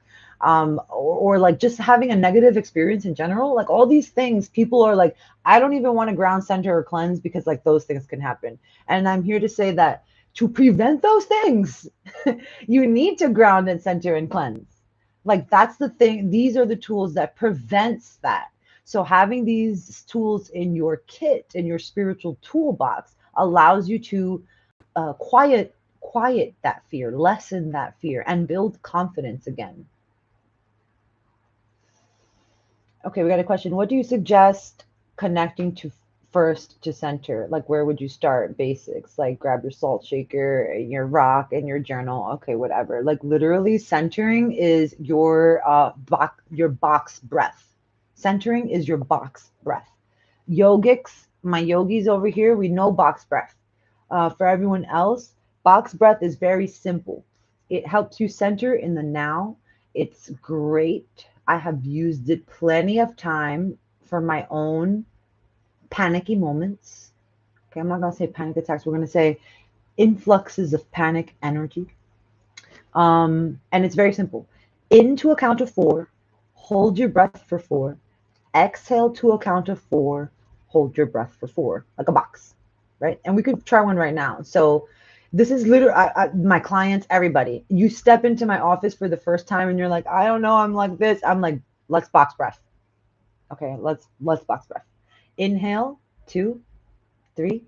Or like just having a negative experience in general, like all these things, people are like, I don't even want to ground, center, or cleanse because like those things can happen. And I'm here to say that to prevent those things, you need to ground and center and cleanse. Like that's the thing. These are the tools that prevents that. So having these tools in your kit, in your spiritual toolbox, allows you to quiet that fear, lessen that fear, and build confidence again. Okay, we got a question. What do you suggest connecting to first to center? Like, where would you start? Basics, like grab your salt shaker, your rock, and your journal. Okay, whatever. Like, literally, centering is your box breath. Centering is your box breath. Yogics, my yogis over here, we know box breath. For everyone else, box breath is very simple. It helps you center in the now. It's great. I have used it plenty of time for my own panicky moments. Okay, I'm not going to say panic attacks. We're going to say influxes of panic energy. And it's very simple. In to a count of 4, hold your breath for 4. Exhale to a count of 4, hold your breath for 4, like a box, right? And we could try one right now. So this is literally my clients, everybody. You step into my office for the first time and you're like, I don't know, I'm like this. I'm like, let's box breath. Okay, let's box breath. Inhale, 2, 3,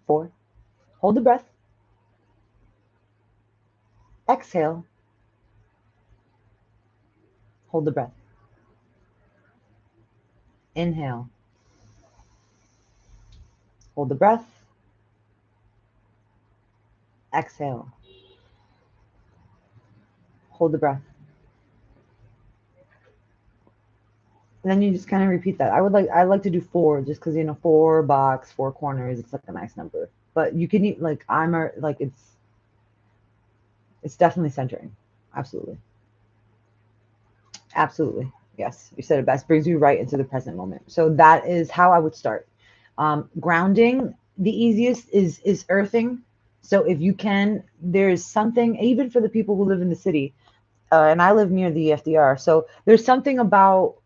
4. Hold the breath. Exhale. Hold the breath. Inhale. Hold the breath. Exhale. Hold the breath. And then you just kind of repeat that. I like to do 4 just because 4 box, 4 corners. It's like a nice number. But you can eat like it's definitely centering. Absolutely. Absolutely. Yes, you said it best. Brings you right into the present moment. So that is how I would start. Grounding, the easiest is earthing. So if you can, there's something, even for the people who live in the city, and I live near the FDR. So there's something about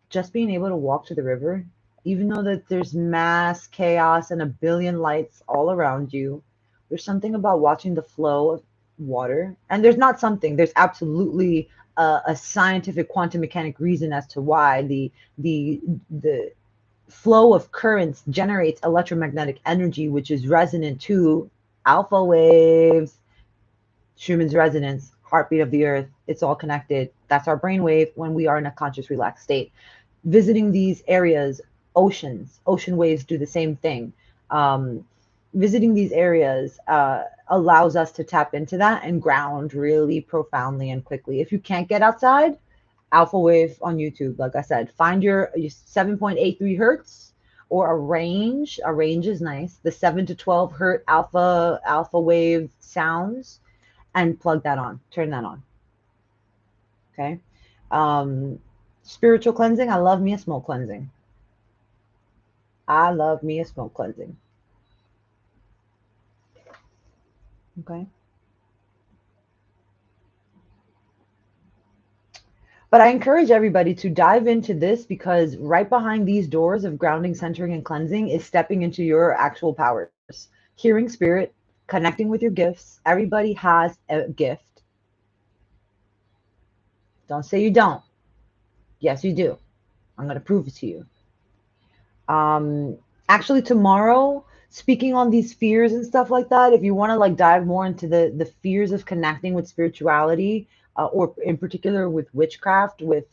just being able to walk to the river, even though that there's mass chaos and a billion lights all around you. There's something about watching the flow of water, and there's absolutely a scientific quantum mechanic reason as to why the flow of currents generates electromagnetic energy, which is resonant to alpha waves, Schumann's resonance, heartbeat of the earth. It's all connected. That's our brainwave when we are in a conscious, relaxed state. Visiting these areas, ocean waves do the same thing. Visiting these areas allows us to tap into that and ground really profoundly and quickly. If you can't get outside, alpha wave on YouTube, like I said, find your 7.83 hertz or a range. A range is nice. The 7 to 12 hertz alpha wave sounds, and plug that on. Turn that on. Okay. Spiritual cleansing. I love me a smoke cleansing. I love me a smoke cleansing. Okay. But I encourage everybody to dive into this, because right behind these doors of grounding, centering, and cleansing is stepping into your actual powers. Hearing spirit, connecting with your gifts. Everybody has a gift. Don't say you don't. Yes, you do. I'm going to prove it to you. Actually, tomorrow, speaking on these fears and stuff like that, if you want to like dive more into the fears of connecting with spirituality, or in particular with witchcraft, with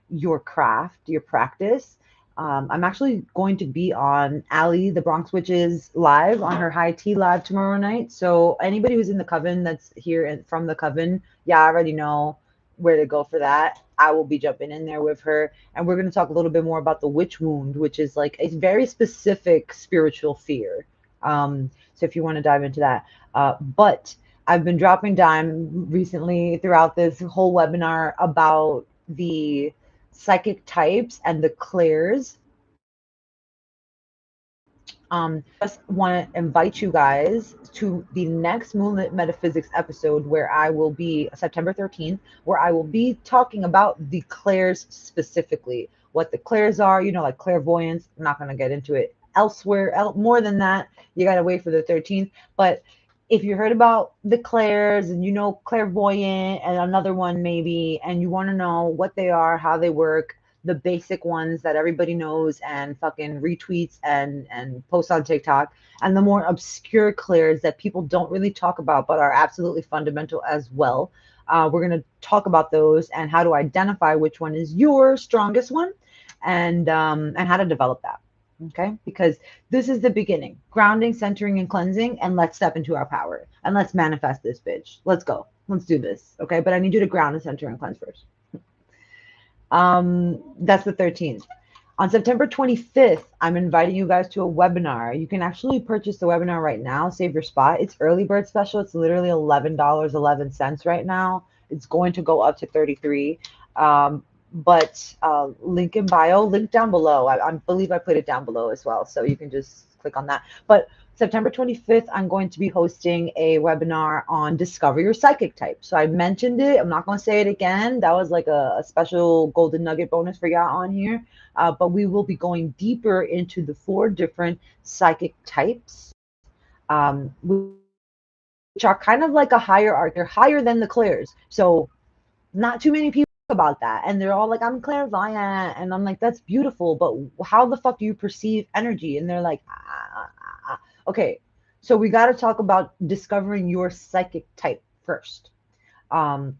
your craft, your practice, I'm actually going to be on Aly, the Bronx Witches, live on her high tea live tomorrow night. So anybody who's in the coven, that's here and from the coven, yeah, I already know where to go for that. I will be jumping in there with her, and we're going to talk a little bit more about the witch wound, which is like a very specific spiritual fear. So if you want to dive into that, but I've been dropping dime recently throughout this whole webinar about the psychic types and the clairs. Just want to invite you guys to the next Moonlit Metaphysics episode, where I will be September 13th, where I will be talking about the clairs specifically, what the clairs are, like clairvoyance. I'm not going to get into it elsewhere. More than that, you got to wait for the 13th. But if you heard about the clairs and clairvoyant and another one maybe, and you want to know what they are, how they work, the basic ones that everybody knows and fucking retweets and posts on TikTok, and the more obscure clears that people don't really talk about but are absolutely fundamental as well. We're going to talk about those and how to identify which one is your strongest one, and how to develop that. Okay, because this is the beginning. Grounding, centering, and cleansing, and let's step into our power and let's manifest this bitch. Let's go. Let's do this. Okay, but I need you to ground and center and cleanse first. That's the 13th. On September 25th, I'm inviting you guys to a webinar. You can actually purchase the webinar right now, save your spot. It's early bird special. It's literally $11.11 right now. It's going to go up to 33. But link in bio, link down below. I believe I put it down below as well, so you can just click on that. But September 25th, I'm going to be hosting a webinar on Discover Your Psychic Type. So I mentioned it. I'm not going to say it again. That was like a special golden nugget bonus for y'all on here. But we will be going deeper into the 4 different psychic types, which are kind of like a hierarchy. They're higher than the clairs. So not too many people about that, and they're all like, I'm clairvoyant, and I'm like, that's beautiful, but how the fuck do you perceive energy? And they're like, okay, so we got to talk about discovering your psychic type first, and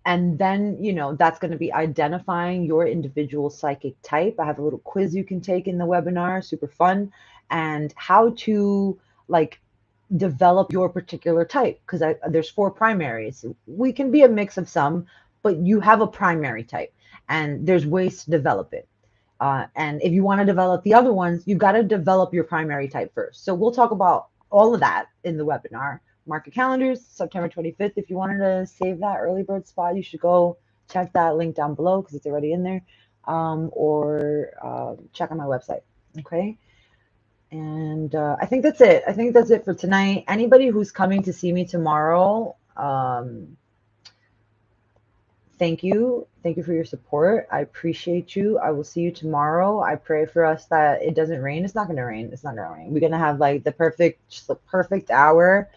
then that's going to be identifying your individual psychic type. I have a little quiz you can take in the webinar, super fun, and how to like develop your particular type, because there's 4 primaries. We can be a mix of some, but you have a primary type, and there's ways to develop it. And if you want to develop the other ones, you've got to develop your primary type first. So we'll talk about all of that in the webinar. Mark your calendars, September 25th. If you wanted to save that early bird spot, you should go check that link down below because it's already in there, or check on my website. Okay. And I think that's it. I think that's it for tonight. Anybody who's coming to see me tomorrow, thank you. Thank you for your support. I appreciate you. I will see you tomorrow. I pray for us that it doesn't rain. It's not going to rain. It's not going to rain. We're going to have like the perfect hour.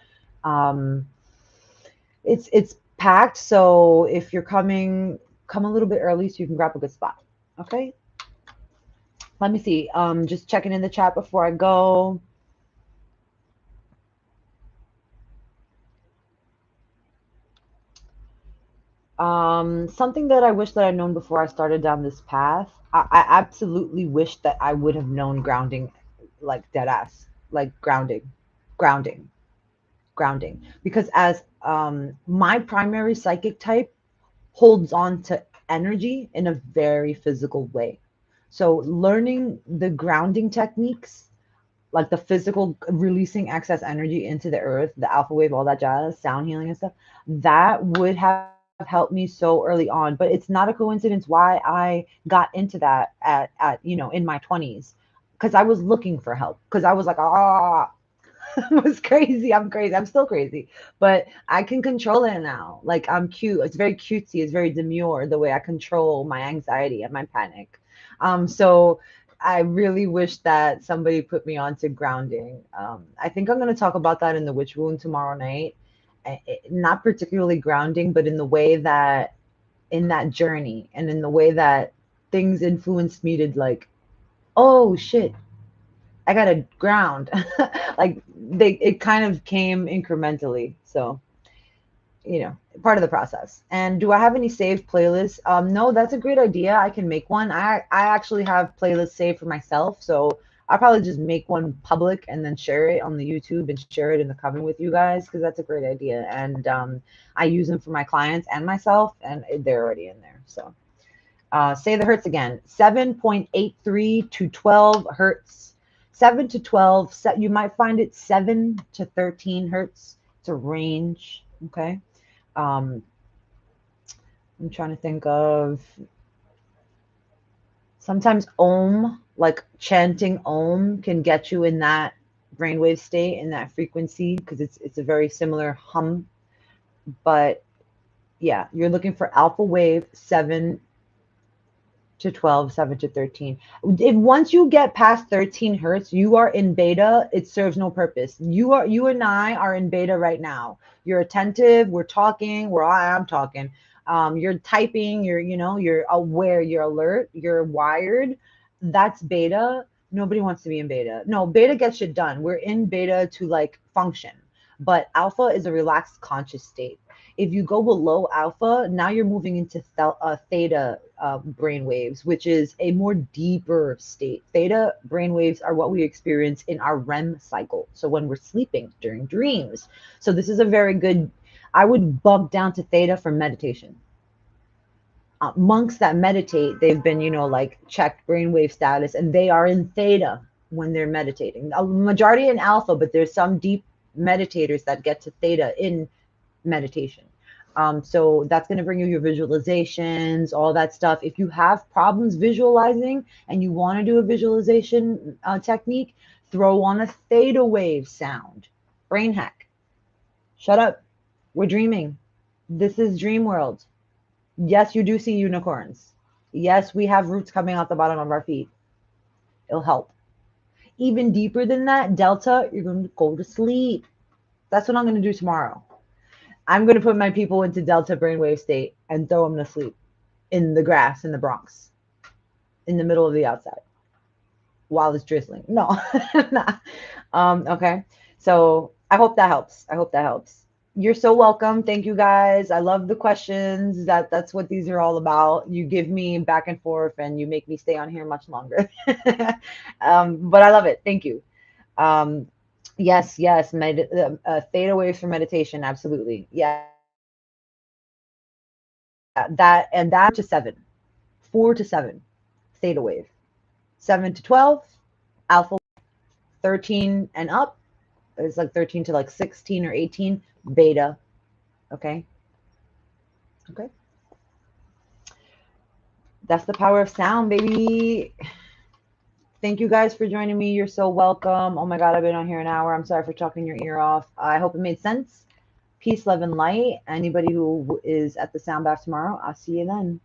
It's packed. So if you're coming, come a little bit early so you can grab a good spot. Okay. Let me see. Just checking in the chat before I go. Something that I wish that I'd known before I started down this path. I absolutely wish that I would have known grounding, like dead ass, like grounding. Because as my primary psychic type holds on to energy in a very physical way. So learning the grounding techniques, like the physical releasing excess energy into the earth, the alpha wave, all that jazz, sound healing and stuff, that would have helped me so early on. But it's not a coincidence why I got into that at in my 20s, because I was looking for help, because I was like, I was crazy. I'm crazy. I'm still crazy, but I can control it now. Like, I'm cute. It's very cutesy. It's very demure the way I control my anxiety and my panic. So I really wish that somebody put me onto grounding. I think I'm going to talk about that in the witch wound tomorrow night. Not particularly grounding, but in the way that, in that journey, and in the way that things influenced me to like, oh shit, I gotta ground. Like it kind of came incrementally. So, part of the process. And do I have any saved playlists? No, that's a great idea. I can make one. I actually have playlists saved for myself. So I'll probably just make one public and then share it on the YouTube and share it in the coven with you guys, because that's a great idea. And I use them for my clients and myself, and they're already in there. So say the hertz again, 7.83 to 12 hertz. 7 to 12, you might find it 7 to 13 hertz. It's a range, okay? I'm trying to think of, sometimes Om, like chanting Om, can get you in that brainwave state, in that frequency, because it's a very similar hum. But yeah, you're looking for alpha wave 7 to 12, 7 to 13. If once you get past 13 hertz, you are in beta. It serves no purpose. You and I are in beta right now. You're attentive. We're talking. I'm talking. You're typing, you're aware, you're alert, you're wired. That's beta. Nobody wants to be in beta. No, beta gets shit done. We're in beta to like function, but alpha is a relaxed conscious state. If you go below alpha, now you're moving into theta brain waves, which is a more deeper state. Theta brain waves are what we experience in our REM cycle. So when we're sleeping during dreams. So this is a very good, I would bump down to theta for meditation. Monks that meditate, they've been, like checked brainwave status, and they are in theta when they're meditating. A majority in alpha, but there's some deep meditators that get to theta in meditation. So that's going to bring you your visualizations, all that stuff. If you have problems visualizing and you want to do a visualization technique, throw on a theta wave sound. Brain hack. Shut up. We're dreaming. This is dream world. Yes, you do see unicorns. Yes, we have roots coming out the bottom of our feet. It'll help. Even deeper than that, Delta, you're going to go to sleep. That's what I'm going to do tomorrow. I'm going to put my people into Delta brainwave state and throw them to sleep in the grass in the Bronx, in the middle of the outside, while it's drizzling. No. Okay. So I hope that helps. I hope that helps. You're so welcome. Thank you guys. I love the questions. That's what these are all about. You give me back and forth and you make me stay on here much longer. But I love it. Thank you. Yes, theta waves for meditation. Absolutely. Yeah. That to 7, 4 to 7, theta wave, 7 to 12, alpha, 13 and up. It's like 13 to like 16 or 18, beta. Okay. That's the power of sound, baby. Thank you guys for joining me. You're so welcome. Oh my God, I've been on here an hour. I'm sorry for talking your ear off. I hope it made sense. Peace, love, and light. Anybody who is at the sound bath tomorrow, I'll see you then.